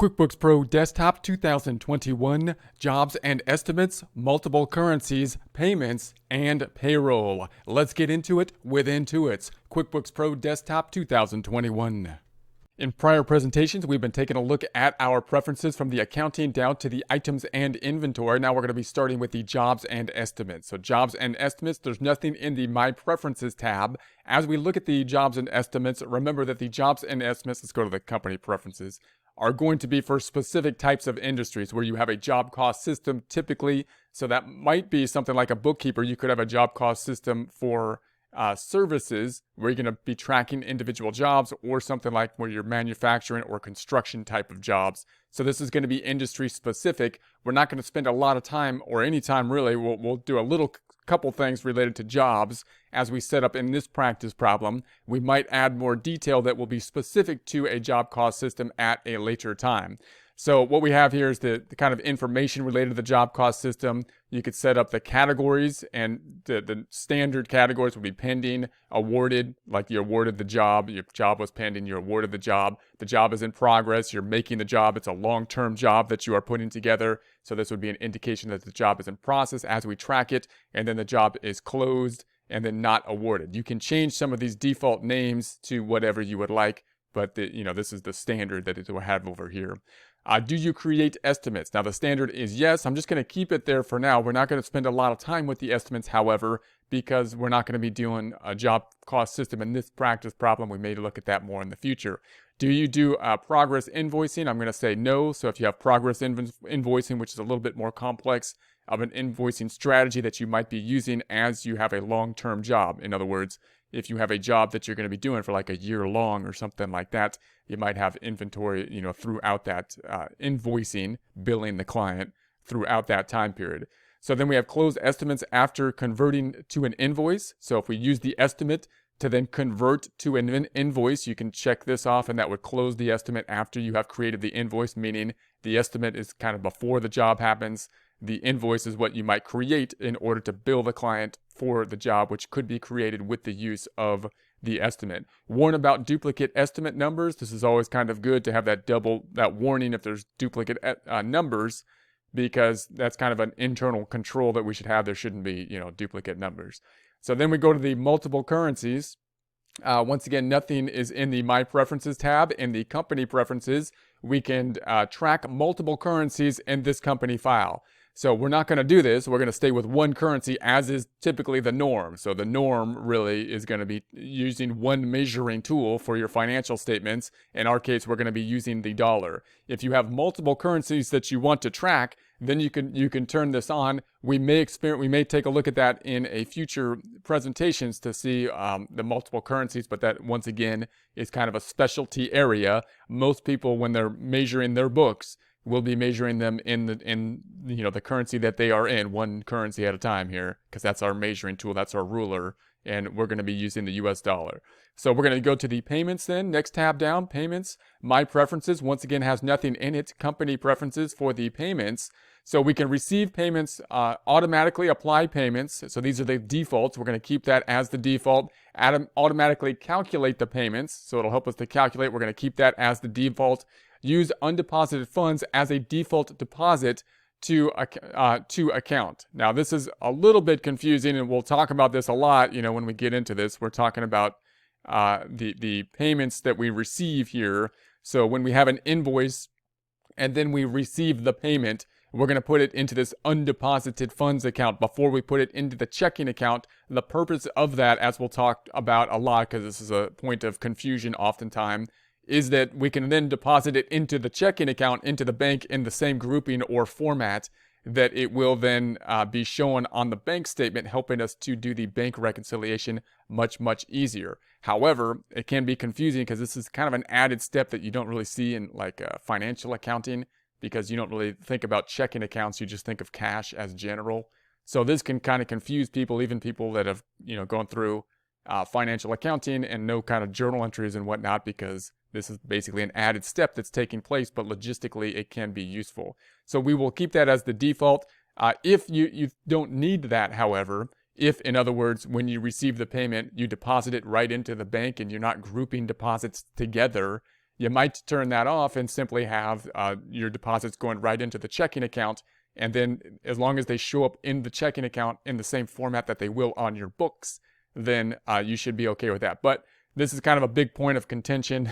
QuickBooks Pro Desktop 2021, Jobs and Estimates, Multiple Currencies, Payments, and Payroll. Let's get into it with Intuit's QuickBooks Pro Desktop 2021. In prior presentations, we've been taking a look at our preferences from the accounting down to the items and inventory. Now we're going to be starting with the jobs and estimates. So jobs and estimates, there's nothing in the My Preferences tab. As we look at the jobs and estimates, remember that the jobs and estimates, let's go to the company preferences, are going to be for specific types of industries where you have a job cost system typically. So that might be something like a bookkeeper. You could have a job cost system for services where you're going to be tracking individual jobs, or something like where you're manufacturing or construction type of jobs. So this is going to be industry specific. We're not going to spend a lot of time, or any time really. We'll do a couple things related to jobs as we set up in this practice problem. We might add more detail that will be specific to a job cost system at a later time. So what we have here is the kind of information related to the job cost system. You could set up the categories, and the standard categories would be pending, awarded, like you awarded the job, your job was pending, you awarded the job is in progress, you're making the job, it's a long-term job that you are putting together. So this would be an indication that the job is in process as we track it, and then the job is closed and then not awarded. You can change some of these default names to whatever you would like, but this is the standard that it will have over here. Do you create estimates? Now the standard is yes. I'm just going to keep it there for now. We're not going to spend a lot of time with the estimates, however, because we're not going to be doing a job cost system in this practice problem. We may look at that more in the future. Do you do progress invoicing? I'm going to say no. So if you have progress invoicing, which is a little bit more complex of an invoicing strategy that you might be using as you have a long-term job. In other words, if you have a job that you're going to be doing for like a year long or something like that, you might have inventory, throughout that invoicing, billing the client throughout that time period. So then we have closed estimates after converting to an invoice. So if we use the estimate to then convert to an invoice, you can check this off, and that would close the estimate after you have created the invoice, meaning the estimate is kind of before the job happens. The invoice is what you might create in order to bill the client for the job, which could be created with the use of the estimate. Warn about duplicate estimate numbers. This is always kind of good to have that warning if there's duplicate numbers, because that's kind of an internal control that we should have. There shouldn't be, duplicate numbers. So then we go to the multiple currencies. Once again, nothing is in the My Preferences tab. In the company preferences, we can track multiple currencies in this company file. So we're not going to do this. We're going to stay with one currency, as is typically the norm. So the norm really is going to be using one measuring tool for your financial statements. In our case, we're going to be using the dollar. If you have multiple currencies that you want to track, then you can turn this on. We may take a look at that in a future presentations to see the multiple currencies, but that once again is kind of a specialty area. Most people, when they're measuring their books, will be measuring them in the currency that they are in, one currency at a time here, because that's our measuring tool, that's our ruler, and we're going to be using the US dollar. So we're going to go to the payments then, next tab down, payments. My Preferences, once again, has nothing in it. Company preferences for the payments. So we can receive payments, automatically apply payments. So these are the defaults. We're going to keep that as the default. Automatically calculate the payments. So it'll help us to calculate. We're going to keep that as the default. Use undeposited funds as a default deposit to account. Now this is a little bit confusing, and we'll talk about this a lot. When we get into this, we're talking about the payments that we receive here. So when we have an invoice and then we receive the payment, we're going to put it into this undeposited funds account before we put it into the checking account. The purpose of that, as we'll talk about a lot, because this is a point of confusion oftentimes, is that we can then deposit it into the checking account, into the bank, in the same grouping or format that it will then be shown on the bank statement, helping us to do the bank reconciliation much, much easier. However, it can be confusing because this is kind of an added step that you don't really see in financial accounting, because you don't really think about checking accounts. You just think of cash as general. So this can kind of confuse people, even people that have gone through financial accounting and know kind of journal entries and whatnot, because this is basically an added step that's taking place, but logistically it can be useful. So we will keep that as the default. If you don't need that, however, if, in other words, when you receive the payment, you deposit it right into the bank and you're not grouping deposits together, You might turn that off and simply have your deposits going right into the checking account. And then as long as they show up in the checking account in the same format that they will on your books, then you should be okay with that. But this is kind of a big point of contention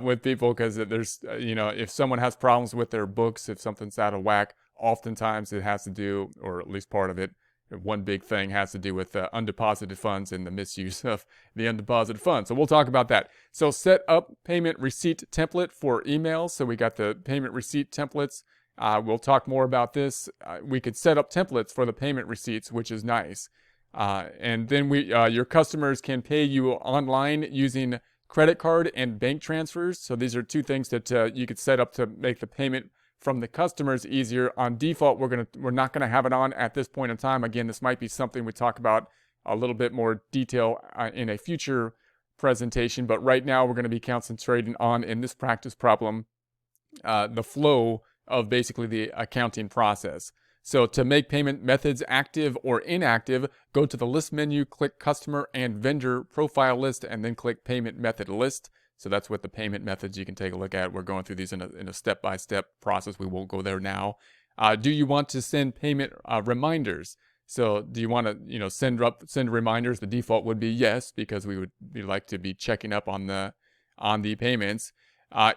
with people, because there's, if someone has problems with their books, if something's out of whack, oftentimes it has to do, or at least part of it, one big thing has to do with undeposited funds and the misuse of the undeposited funds. So we'll talk about that. So set up payment receipt template for emails. So we got the payment receipt templates. We'll talk more about this. We could set up templates for the payment receipts, which is nice. And then your customers can pay you online using credit card and bank transfers. So these are two things that you could set up to make the payment from the customers easier. On default, we're not gonna have it on at this point in time. Again, this might be something we talk about a little bit more detail in a future presentation, but right now we're going to be concentrating on, in this practice problem, the flow of basically the accounting process. So to make payment methods active or inactive, go to the list menu, click customer and vendor profile list, and then click payment method list. So that's what the payment methods you can take a look at. We're going through these in a step-by-step process. We won't go there now. Do you want to send payment reminders? So do you want to, send reminders? The default would be yes, because we like to be checking up on the payments.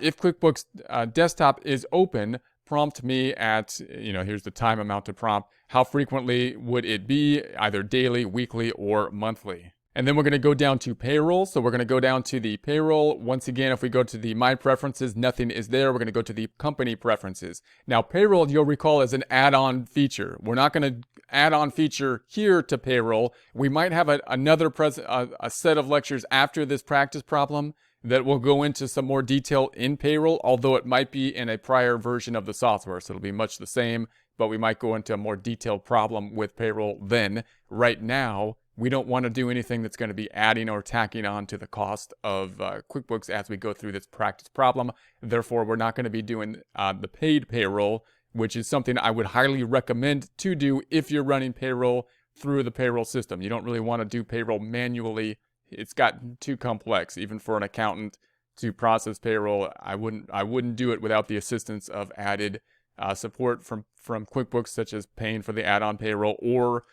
If QuickBooks Desktop is open, prompt me at, here's the time amount to prompt. How frequently would it be? Either daily, weekly, or monthly. And then we're going to go down to payroll. So we're going to go down to the payroll. Once again, if we go to the my preferences, nothing is there. We're going to go to the company preferences. Now, payroll, you'll recall, is an add-on feature. We're not going to add on feature here to payroll. We might have another a set of lectures after this practice problem that will go into some more detail in payroll, although it might be in a prior version of the software. So it'll be much the same, but we might go into a more detailed problem with payroll then. Right now, we don't want to do anything that's going to be adding or tacking on to the cost of QuickBooks as we go through this practice problem. Therefore, we're not going to be doing the paid payroll, which is something I would highly recommend to do if you're running payroll through the payroll system. You don't really want to do payroll manually. It's gotten too complex, even for an accountant to process payroll. I wouldn't do it without the assistance of added support from QuickBooks, such as paying for the add-on payroll or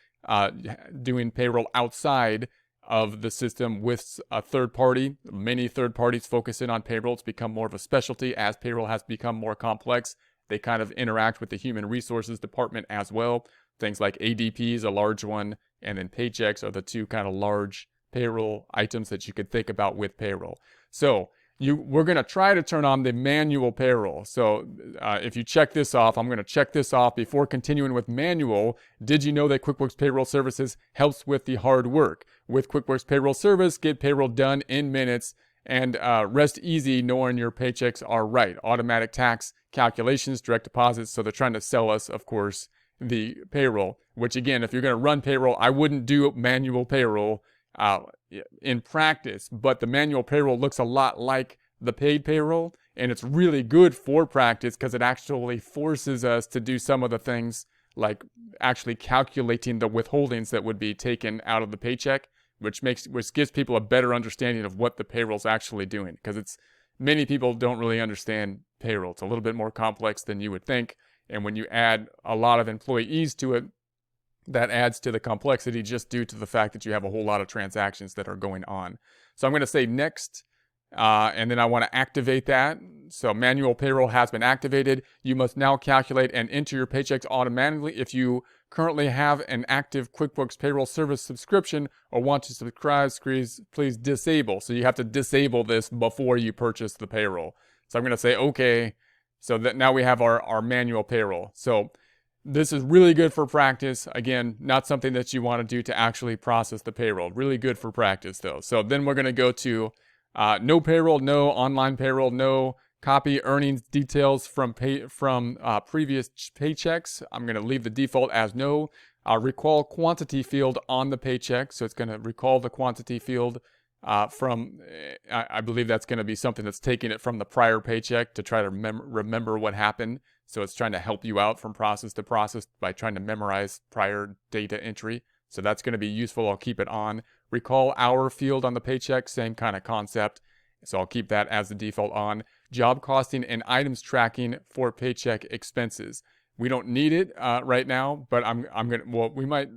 doing payroll outside of the system with a third party. Many third parties focus in on payroll. It's become more of a specialty as payroll has become more complex. They kind of interact with the human resources department as well. Things like ADP is a large one, and then paychecks are the two kind of large payroll items that you could think about with payroll. So we're going to try to turn on the manual payroll. So if you check this off, I'm going to check this off before continuing with manual. Did you know that QuickBooks Payroll Services helps with the hard work? With QuickBooks Payroll Service, get payroll done in minutes and rest easy knowing your paychecks are right. Automatic tax calculations, direct deposits. So they're trying to sell us, of course, the payroll, which again, if you're going to run payroll, I wouldn't do manual payroll in practice, but the manual payroll looks a lot like the paid payroll, and it's really good for practice because it actually forces us to do some of the things like actually calculating the withholdings that would be taken out of the paycheck, which gives people a better understanding of what the payroll's actually doing, because many people don't really understand payroll. It's a little bit more complex than you would think, and when you add a lot of employees to it, that adds to the complexity just due to the fact that you have a whole lot of transactions that are going on. So I'm going to say next, and then I want to activate that. So manual payroll has been activated. You must now calculate and enter your paychecks automatically. If you currently have an active QuickBooks Payroll Service subscription or want to subscribe, please disable. So you have to disable this before you purchase the payroll. So I'm going to say okay. So that now we have our manual payroll. So this is really good for practice. Again, not something that you want to do to actually process the payroll. Really good for practice, though. So then we're going to go to no payroll, no online payroll, no copy earnings details from previous paychecks. I'm going to leave the default as no. Recall quantity field on the paycheck. So it's going to recall the quantity field from, I believe that's going to be something that's taking it from the prior paycheck to try to remember what happened. So it's trying to help you out from process to process by trying to memorize prior data entry. So that's going to be useful. I'll keep it on. Recall hour field on the paycheck, same kind of concept. So I'll keep that as the default on. Job costing and items tracking for paycheck expenses. We don't need it right now, but we might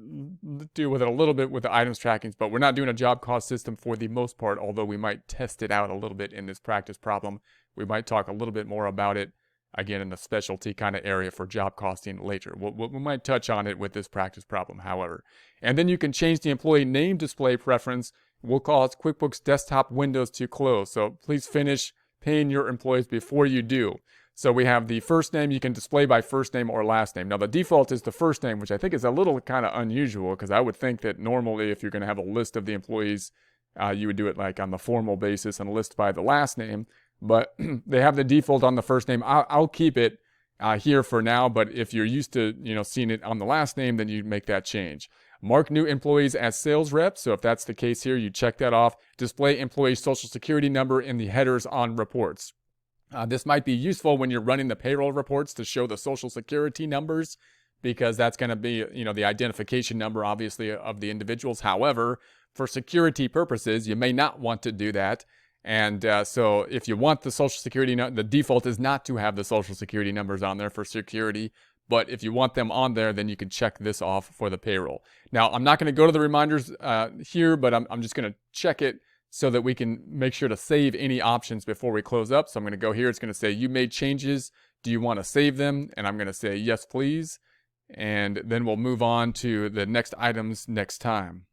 deal with it a little bit with the items trackings, but we're not doing a job cost system for the most part, although we might test it out a little bit in this practice problem. We might talk a little bit more about it, again, in the specialty kind of area for job costing later. We might touch on it with this practice problem, however. And then you can change the employee name display preference. We'll cause QuickBooks desktop windows to close. So please finish paying your employees before you do. So we have the first name you can display by first name or last name. Now the default is the first name, which I think is a little kind of unusual because I would think that normally if you're going to have a list of the employees, you would do it like on the formal basis and list by the last name. But they have the default on the first name. I'll keep it here for now, but if you're used to seeing it on the last name, then you make that change. Mark new employees as sales reps. So if that's the case here, you check that off. Display employee social security number in the headers on reports. This might be useful when you're running the payroll reports to show the social security numbers, because that's going to be, the identification number, obviously, of the individuals. However, for security purposes, you may not want to do that. And so if you want the social security, the default is not to have the social security numbers on there for security. But if you want them on there, then you can check this off for the payroll. Now, I'm not going to go to the reminders here, but I'm just going to check it so that we can make sure to save any options before we close up. So I'm going to go here. It's going to say, you made changes. Do you want to save them? And I'm going to say, yes, please. And then we'll move on to the next items next time.